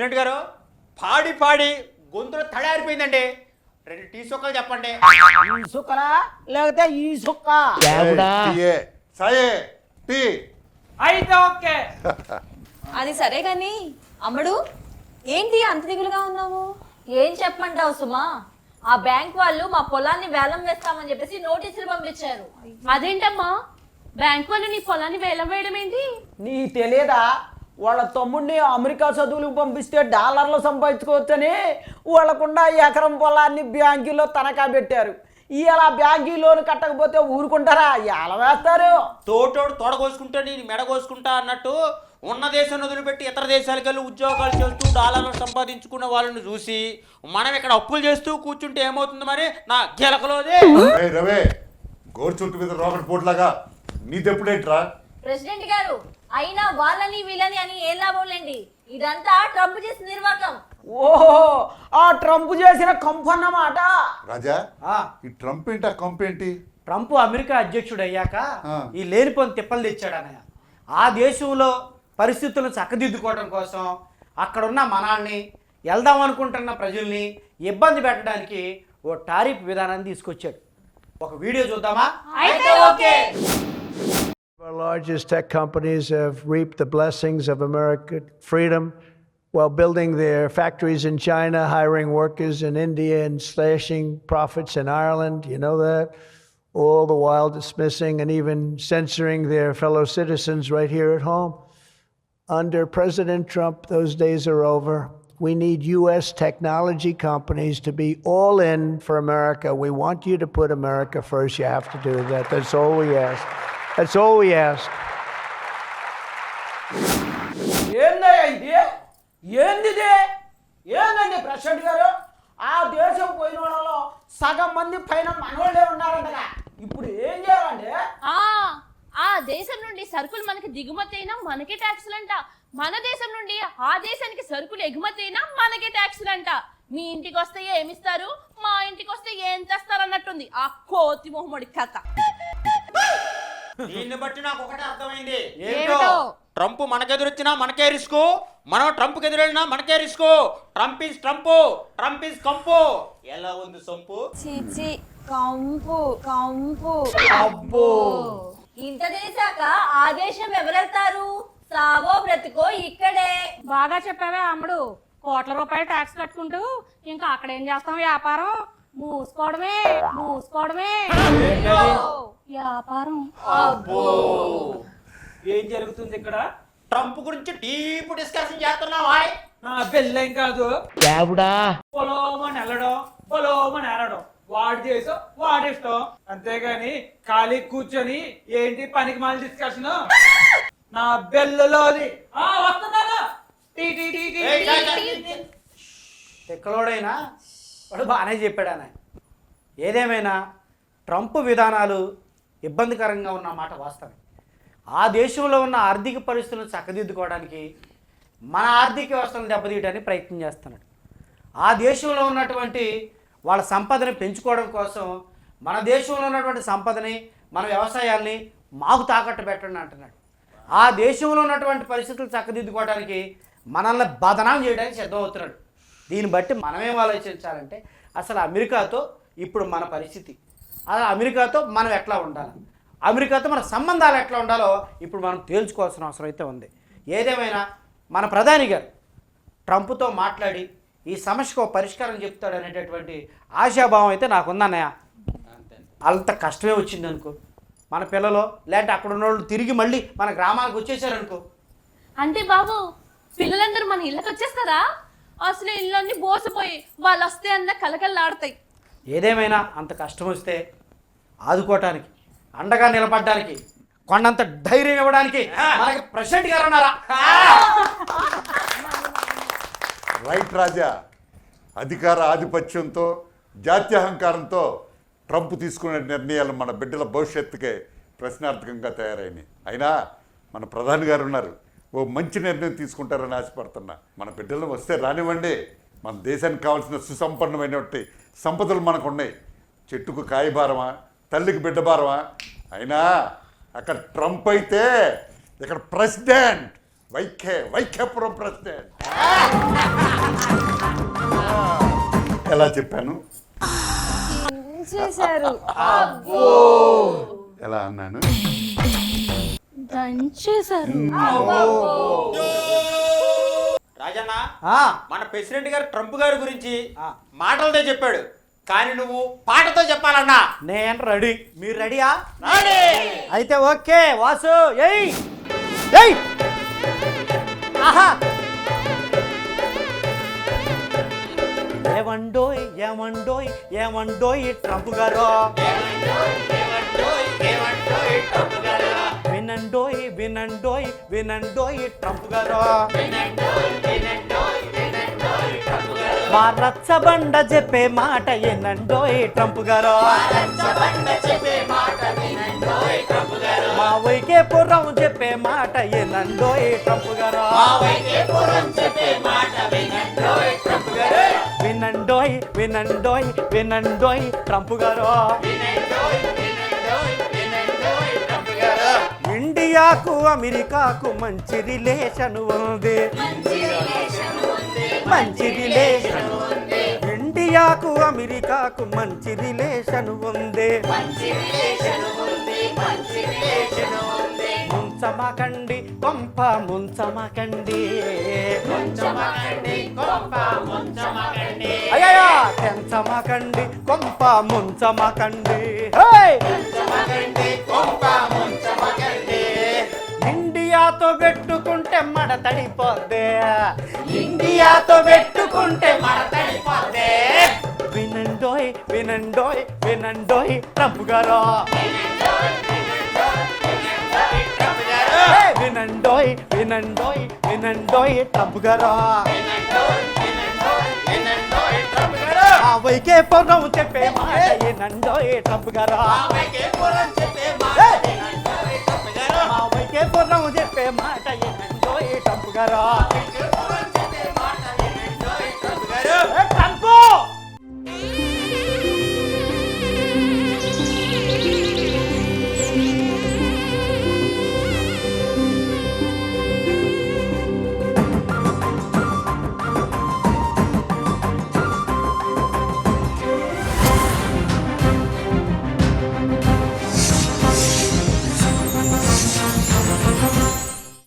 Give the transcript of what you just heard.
President గారు పాడి పాడి గొంతులో తడారిపోయిందండి. 2 టీ సుక్కలు చెప్పండి. ఈ సుక్కలా లేకపోతే ఈ సుక్క అయితే ఓకే. అది సరే గాని అమ్మడు ఏంటి అంత దిగులుగా ఉన్నావు? ఏం చెప్పమంటావు సుమా? ఆ బ్యాంక్ వాళ్ళు మా పొలాన్ని వేలం వేస్తామని చెప్పేసి నోటీసులు పంపించారు. అదేంటమ్మా బ్యాంక్ వాళ్ళు నీ పొలాన్ని వేలం వేయడం ఏంటి? నీ తెలియదా? వాళ్ళ తమ్ముడిని అమెరికా చదువులకు పంపిస్తే డాలర్లు సంపాదించుకోవచ్చని వాళ్ళకుండా ఎకరం పొలాన్ని బ్యాంకులో తనఖా పెట్టారు. ఇలా బ్యాంకీ లోన్ కట్టకపోతే ఊరుకుంటారా? ఎలా వేస్తారు? తోటోడు తోడ కోసుకుంటా నేను మెడ కోసుకుంటా అన్నట్టు ఉన్న దేశం వదిలిపెట్టి ఇతర దేశాలకు వెళ్ళి ఉద్యోగాలు చేస్తూ డాలర్లు సంపాదించుకున్న వాళ్ళని చూసి మనం ఇక్కడ అప్పులు చేస్తూ కూర్చుంటే ఏమవుతుంది మరి? నా గెలకలోదే రవే గోరు చుట్టు మీద రాకెట్ పోట్లాగా నీదెప్పుడేంట్రా? ప్రెసిడెంట్ గారు అయినా వాళ్ళని వీళ్ళని అని ఏం లాభం లేండి. ఇదంతా ట్రంప్ చేసిన నిర్వాకం. ఓహో, ఆ ట్రంప్ చేసిన కంపు అన్నమాట. రాజా ఈ ట్రంప్ ఏంటి? ఆ కంప్ ఏంటి? ట్రంప్ అమెరికా అధ్యక్షుడు అయ్యాక ఈ లేనిపోని తిప్పలు తెచ్చాడు అన్నయ్య. ఆ దేశంలో పరిస్థితులను చక్కదిద్దుకోవడం కోసం అక్కడున్న మనాల్ని వెళ్దాం అనుకుంటున్న ప్రజల్ని ఇబ్బంది పెట్టడానికి ఓ టారిఫ్ విధానాన్ని తీసుకొచ్చాడు. ఒక వీడియో చూద్దామా? అయితే okay. Our largest tech companies have reaped the blessings of American freedom while building their factories in China, hiring workers in India, and slashing profits in Ireland. You know that? All the while dismissing and even censoring their fellow citizens right here at home. Under President Trump, those days are over. We need U.S. technology companies to be all in for America. We want you to put America first. You have to do that. That's all we ask. That's all we ask. ఏందయ్యా ఇది? ఏందండి president గారు? ఆ దేశం పోయిన వాళ్ళలో సగం మంది పైన మనోళ్ళే ఉన్నారంటగా. ఇప్పుడు ఏం చేయాలంటే ఆ దేశం నుండి సరుకులు మనకి దిగుమతి అయినా మనకే ట్యాక్సులంట. మన దేశం నుండి ఆ దేశానికి సరుకులు ఎగుమతి అయినా మనకే ట్యాక్సులంట. మీ ఇంటికి వస్తే ఏమిస్తారు, మా ఇంటికి వస్తే ఏం చేస్తారు అన్నట్టుంది ఆ కోతి మొహమ్మడి కథ. దీన్ని బట్టి నాకు ఒకటే అర్థమైంది. ఏంటో? ట్రంప్ మనకెదురొచ్చినా మనకే రిస్క్, మనం ట్రంప్కి ఎదురెళ్ళినా మనకే risk. Trump is Trump, Trump is కంపు. ఎలా ఉంది సొంపు? చీచి కంపు కంపు. అబ్బో, ఇంత చేశాక ఆ దేశం ఎవరెళ్తారు? సావో బ్రతుకో ఇక్కడే. బాగా చెప్పావే అమ్ముడు. కోట్ల రూపాయలు ట్యాక్స్ కట్టుకుంటూ ఇంకా అక్కడ ఏం చేస్తాం? వ్యాపారం మూసుకోవడమే. వ్యాపారం. అబ్బో, ఏం జరుగుతుంది ఇక్కడ? ట్రంప్ గురించి డీప్ డిస్కషన్ చేస్తున్నావా? పెళ్ళేం కాదు, పొలోమని వెళ్ళడం పొలోమని ఏరడం వాడి దేశం వాడి ఇష్టం. అంతేగాని ఖాళీ కూర్చొని ఏంటి పనికి మాల డిస్కషన్? నా బెల్లులోది వస్తున్నాను. ఎక్కడోడైనా వాడు బాగానే చెప్పాడు అన్న. ఏదేమైనా ట్రంప్ విధానాలు ఇబ్బందికరంగా ఉన్న మాట వాస్తవం. ఆ దేశంలో ఉన్న ఆర్థిక పరిస్థితులను చక్కదిద్దుకోవడానికి మన ఆర్థిక వ్యవస్థను దెబ్బతీయడానికి ప్రయత్నం చేస్తున్నాడు. ఆ దేశంలో ఉన్నటువంటి వాళ్ళ సంపదని పెంచుకోవడం కోసం మన దేశంలో ఉన్నటువంటి సంపదని, మన వ్యవసాయాల్ని మాకు తాకట్టు పెట్టండి అంటున్నాడు. ఆ దేశంలో ఉన్నటువంటి పరిస్థితులు చక్కదిద్దుకోవడానికి మనల్ని బదనాం చేయడానికి సిద్ధమవుతున్నాడు. దీన్ని బట్టి మనమేం ఆలోచించాలంటే అసలు అమెరికాతో ఇప్పుడు మన పరిస్థితి, అసలు అమెరికాతో మనం ఎట్లా ఉండాలి, అమెరికాతో మన సంబంధాలు ఎట్లా ఉండాలో ఇప్పుడు మనం తేల్చుకోవాల్సిన అవసరం అయితే ఉంది. ఏదేమైనా మన ప్రధాని గారు ట్రంప్తో మాట్లాడి ఈ సమస్యకు ఒక పరిష్కారం చెప్తాడు అనేటటువంటి ఆశాభావం అయితే నాకుందన్నయ్య. అంత కష్టమే వచ్చింది అనుకో, మన పిల్లలు లేదంటే అక్కడ ఉన్న వాళ్ళు తిరిగి మళ్ళీ మన గ్రామానికి వచ్చేసారనుకో. అంటే బాబు పిల్లలందరూ మన ఇళ్ళకి వచ్చేస్తారా? అసలు ఇళ్ళన్నీ బోసిపోయి వాళ్ళు వస్తే అన్న కలకల్లాడతాయి. ఏదేమైనా అంత కష్టం వస్తే ఆదుకోవటానికి, అండగా నిలబడడానికి, కొండంత ధైర్యం ఇవ్వడానికి మనకి ప్రెసిడెంట్ గారు ఉన్నారా? రైట్ రాజా. అధికార ఆధిపత్యంతో జాత్యహంకారంతో ట్రంప్ తీసుకునే నిర్ణయాలు మన బిడ్డల భవిష్యత్తుకే ప్రశ్నార్థకంగా తయారైనాయి. అయినా మన ప్రధాని గారు ఉన్నారు, ఓ మంచి నిర్ణయం తీసుకుంటారని ఆశపడుతున్నా. మన బిడ్డలు వస్తే రానివ్వండి, మన దేశానికి కావాల్సిన సుసంపన్నమైనటువంటి సంపదలు మనకు ఉన్నాయి. చెట్టుకు కాయభారమా, తల్లికి బిడ్డ భారమా? అయినా అక్కడ ట్రంప్ అయితే ఇక్కడ ప్రెసిడెంట్ వైఖ్యపురం ప్రెసిడెంట్. ఎలా చెప్పాను? చేశారు ఎలా అన్నాను? దంచేశారు. రాజన్న ఆ, మన ప్రెసిడెంట్ గారు ట్రంప్ గారి గురించి ఆ. మాటలతో చెప్పాడు, కానీ నువ్వు పాటతో చెప్పాలన్నా. నేను రెడీ. మీరు రెడీయా? రాడే. అయితే ఓకే వాసు, ఏయ్ ఏయ్ ఆహా. ఏమండోయ్ ఏమండోయ్ ఏమండోయ్ ట్రంప్ గారు, వినండోయ్ వినండోయ్ వినండోయ్ ట్రంప్ గారు, మా రచ్చబండ చెప్పే మాట ఏనండోయ్ ట్రంప్ గారు, మా వైకేపురం చెప్పే మాట ఏనండోయ్ ట్రంప్ గారు, వినండోయ్ వినండోయ్ వినండోయ్ ట్రంప్ గారు, ఇండియాకు అమెరికాకు మంచి రిలేషన్ ఉంది, మంచి రిలేషన్, ఇండియాకు అమెరికాకు మంచి రిలేషన్ ఉంది, ముంచమకండి కొంప ముంచమకండి, అయ్యా తెంచమకండి కొంప ముంచమకండి, ఇండియాతో పెట్టుకుంటే మడతడిపోద్దే, ఇండియాతో పెట్టుకుంటే మడతడిపోద్దే, వినండోయ్ వినండోయ్ వినండోయ్ ట్రంప్ గారు, వినండోయ్ వినండోయ్ వినండోయ్ ట్రంప్ గారు, ఆ వైకేపురం చెప్పే మాట ఏనండోయ్ ట్రంప్ గారు, మా వైకేపురం చెప్పే మాట ఏనండోయ్ ట్రంప్ గారు.